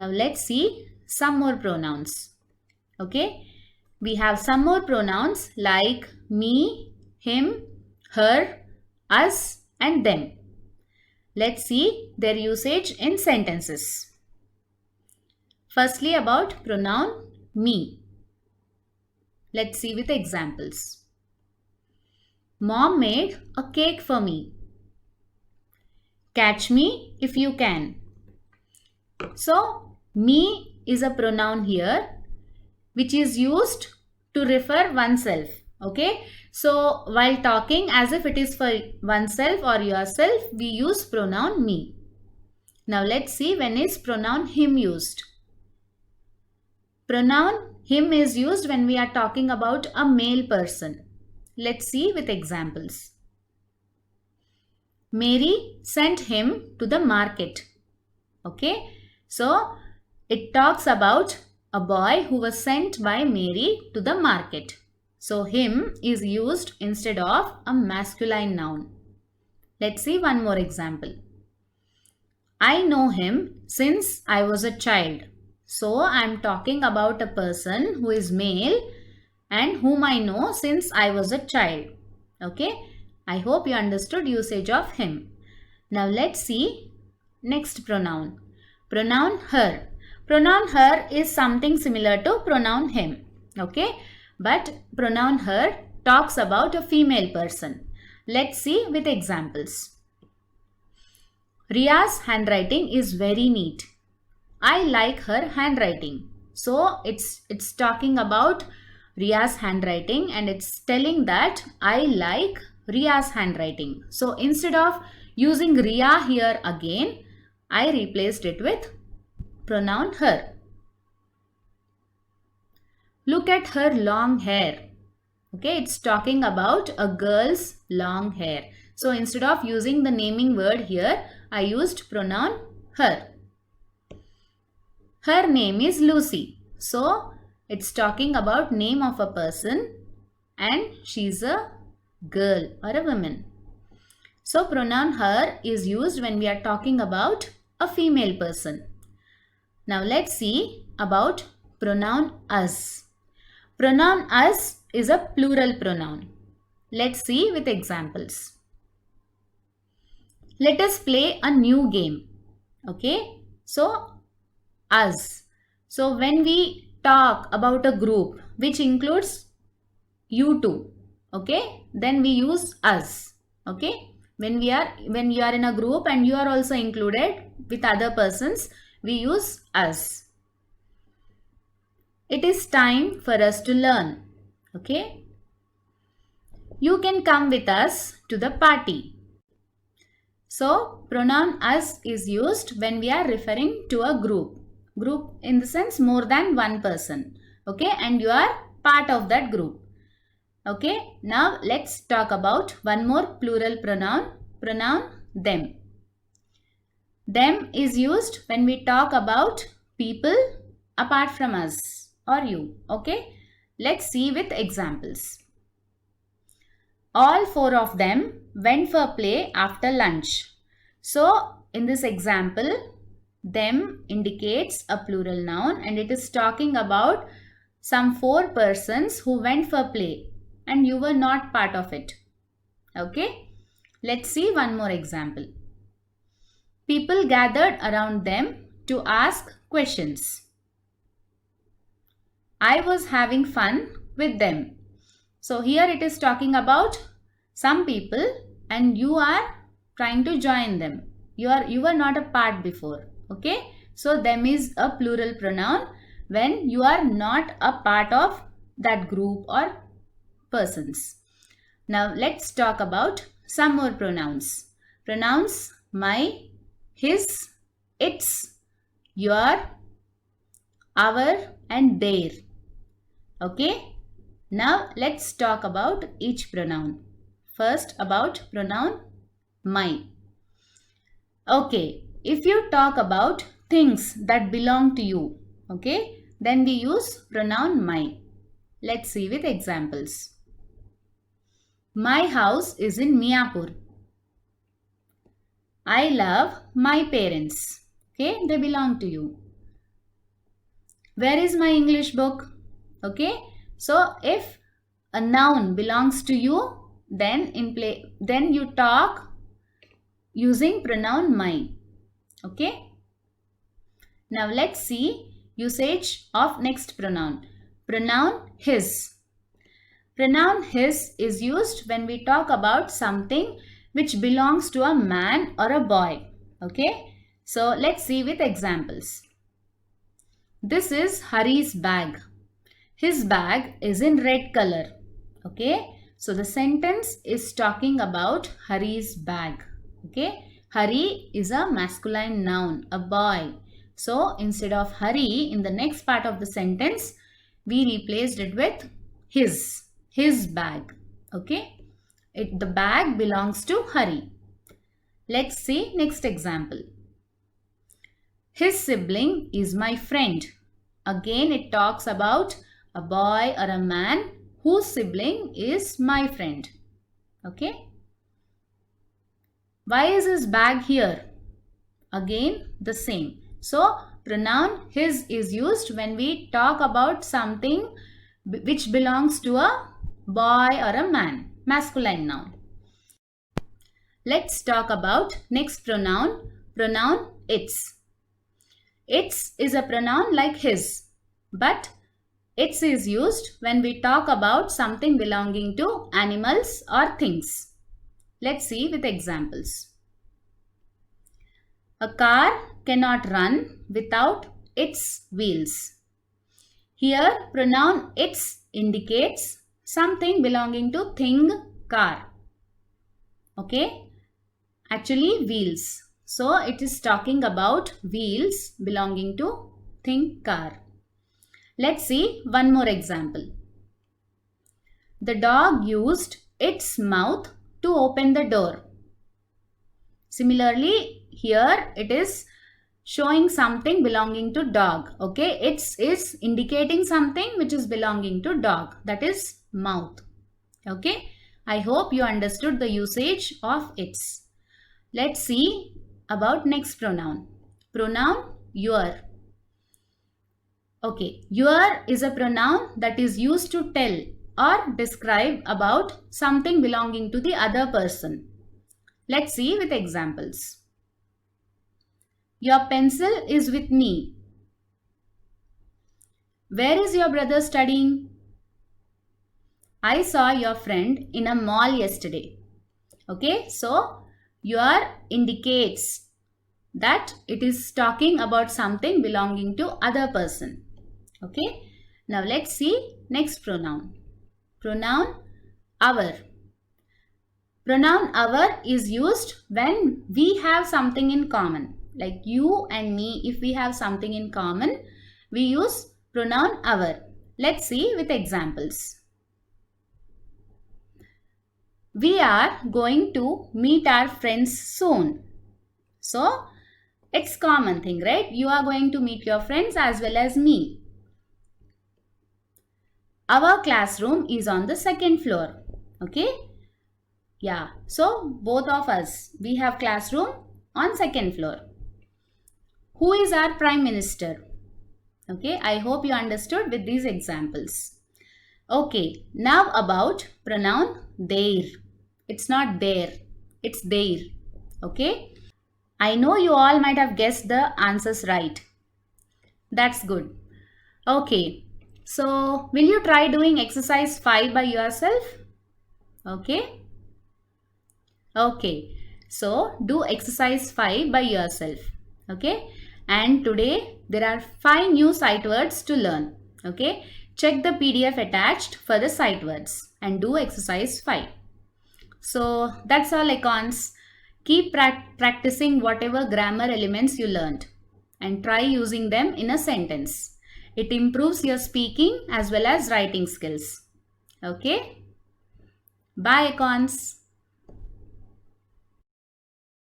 Now let's see some more pronouns. Okay, we have some more pronouns like me, him, her, us, and them. Let's see their usage in sentences. Firstly, about pronoun me. Let's see with examples. Mom made a cake for me. Catch me if you can. So, me is a pronoun here which is used to refer oneself. Okay, so while talking as if it is for oneself or yourself, we use pronoun me. Now let's see when is pronoun him used. Pronoun him is used when we are talking about a male person. Let's see with examples. Mary sent him to the market. Okay, so it talks about a boy who was sent by Mary to the market. So him is used instead of a masculine noun. Let's see one more example. I know him since I was a child. So I am talking about a person who is male and whom I know since I was a child. Okay, I hope you understood usage of him. Now let's see next pronoun. Pronoun her. Pronoun her is something similar to pronoun him. Okay, but pronoun her talks about a female person. Let's see with examples. Ria's handwriting is very neat. I like her handwriting. So it's talking about Ria's handwriting and it's telling that I like Ria's handwriting. So instead of using Ria here again, I replaced it with pronoun her. Look at her long hair. Okay, it's talking about a girl's long hair. So instead of using the naming word here, I used pronoun her. Her name is Lucy. So it's talking about name of a person and she's a girl or a woman. So pronoun her is used when we are talking about a female person. Now let's see about pronoun us. Pronoun us is a plural pronoun. Let's see with examples. Let us play a new game. Okay, so us. So when we talk about a group which includes you two, okay, then we use us. Okay, when you are in a group and you are also included with other persons, we use us. It is time for us to learn. Okay, you can come with us to the party. So pronoun us is used when we are referring to a group. Group in the sense more than one person. Okay, and you are part of that group. Okay, now let's talk about one more plural pronoun. Pronoun them. Them is used when we talk about people apart from us or you. Okay, let's see with examples. All four of them went for play after lunch. So in this example, them indicates a plural noun and it is talking about some four persons who went for play and you were not part of it. Okay, let's see one more example. People gathered around them to ask questions. I was having fun with them. So here it is talking about some people and you are trying to join them. You were not a part before. Okay, so them is a plural pronoun when you are not a part of that group or persons. Now let's talk about some more pronouns. Pronouns my, his, its, your, our and their. Okay, now let's talk about each pronoun. First about pronoun my. Okay, if you talk about things that belong to you, okay, then we use pronoun my. Let's see with examples. My house is in Miapur. I love my parents. Okay, they belong to you. Where is my English book? Okay. So if a noun belongs to you, then you talk using pronoun my. Okay. Now let's see usage of next pronoun. Pronoun his. Pronoun his is used when we talk about something which belongs to a man or a boy. Okay. So let's see with examples. This is Hari's bag. His bag is in red color. Okay. So the sentence is talking about Hari's bag. Okay. Hari is a masculine noun, a boy. So instead of Hari, in the next part of the sentence, we replaced it with his bag. Okay. The bag belongs to Hari. Let's see next example. His sibling is my friend. Again, it talks about a boy or a man whose sibling is my friend. Okay. Why is his bag here? Again, the same. So, pronoun his is used when we talk about something which belongs to a boy or a man, masculine noun. Let's talk about next pronoun its. Its is a pronoun like his, but its is used when we talk about something belonging to animals or things. Let's see with examples. A car cannot run without its wheels. Here, pronoun its indicates something belonging to thing, car. Okay, actually wheels. So it is talking about wheels belonging to thing, car. Let's see one more example. The dog used its mouth to open the door. Similarly, here it is showing something belonging to dog. Okay, its is indicating something which is belonging to dog, that is mouth. Okay, I hope you understood the usage of its. Let's see about next pronoun. Pronoun your. Okay, your is a pronoun that is used to tell or describe about something belonging to the other person. Let's see with examples. Your pencil is with me. Where is your brother studying? I saw your friend in a mall yesterday. Okay, so your indicates that it is talking about something belonging to other person. Okay, now let's see next pronoun. Pronoun our. Pronoun our is used when we have something in common. Like you and me, if we have something in common, we use pronoun our. Let's see with examples. We are going to meet our friends soon. So, it's common thing, right? You are going to meet your friends as well as me. Our classroom is on the second floor. Okay? Yeah. So, both of us, we have classroom on second floor. Who is our Prime Minister? Okay, I hope you understood with these examples. Okay, now about pronoun their. It's not there, it's their. Okay, I know you all might have guessed the answers right. That's good. Okay, so will you try doing exercise 5 by yourself? Okay. Okay, so do exercise 5 by yourself. Okay, and today there are 5 new sight words to learn. Okay, check the PDF attached for the sight words and do exercise 5. So that's all, icons. Keep practicing whatever grammar elements you learned and try using them in a sentence. It improves your speaking as well as writing skills. Okay, bye, icons.